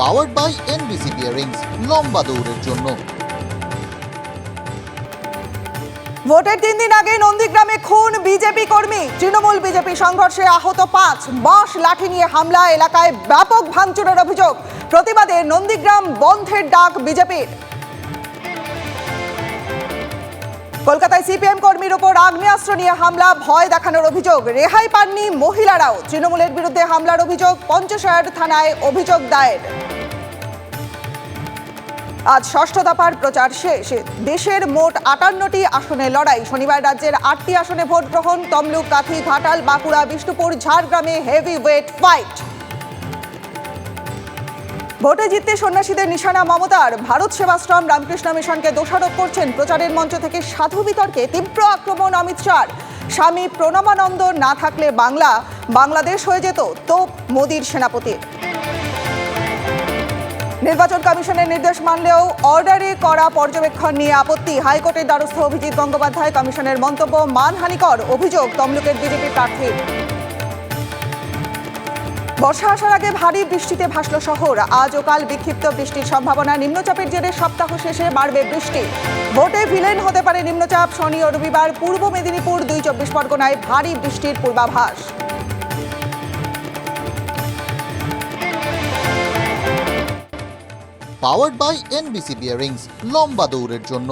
Powered by NBC bearings, লম্বা দৌড়ের জন্য। ভোটের 3 দিন আগে নন্দীগ্রামে খুন বিজেপি কর্মী। তৃণমূল বিজেপি সংঘর্ষে আহত 5। বাঁশ লাঠি নিয়ে হামলা, এলাকায় ব্যাপক ভাঙচুরের অভিযোগ। প্রতিবাদে নন্দীগ্রাম বন্ধের ডাক বিজেপির। কলকাতায় সিপিএম কর্মীর ওপর আগ্নেয়াস্ত্র নিয়ে হামলা, ভয় দেখানোর অভিযোগ। রেহাই পাননি মহিলারাও। তৃণমূলের বিরুদ্ধে হামলার অভিযোগ। পঞ্চশায়র থানায় অভিযোগ দায়ের। আজ ষষ্ঠ দফার প্রচার শেষ। দেশের মোট 58টি আসনে লড়াই। শনিবার রাজ্যের 8টি আসনে ভোট গ্রহণ। তমলুক, কাথি, ঘাটাল, বাঁকুড়া, বিষ্ণুপুর, ঝাড়গ্রামে হেভি ওয়েট ফাইট। ভোটে জিততে সন্ন্যাসীদের নিশানা মমতার। ভারত সেবাশ্রম রামকৃষ্ণ মিশনকে দোষারোপ করছেন। প্রচারের মঞ্চ থেকে সাধু বিতর্কে তীব্র আক্রমণ অমিত শাহর। স্বামী প্রণবানন্দ না থাকলে বাংলাদেশ হয়ে যেত, তোপ মোদির সেনাপতির। নির্বাচন কমিশনের নির্দেশ মানলেও অর্ডারে করা পর্যবেক্ষণ নিয়ে আপত্তি। হাইকোর্টের দ্বারস্থ অভিজিৎ গঙ্গোপাধ্যায়। কমিশনের মন্তব্য মানহানিকর। অভিযোগ তমলুকের বিজেপি প্রার্থী। বর্ষা আসার আগে ভারী বৃষ্টিতে ভাসল শহর। আজ ও কাল বিক্ষিপ্ত বৃষ্টির সম্ভাবনা। নিম্নচাপের জেরে সপ্তাহ শেষে বাড়বে বৃষ্টি। ভোটে ভিলেন হতে পারে নিম্নচাপ। শনি ও রবিবার পূর্ব মেদিনীপুর, 2 চব্বিশ পরগনায় ভারী বৃষ্টির পূর্বাভাস। পাওয়ার্ড বাই এনবিসি বিয়ারিংস, লম্বা দৌড়ের জন্য।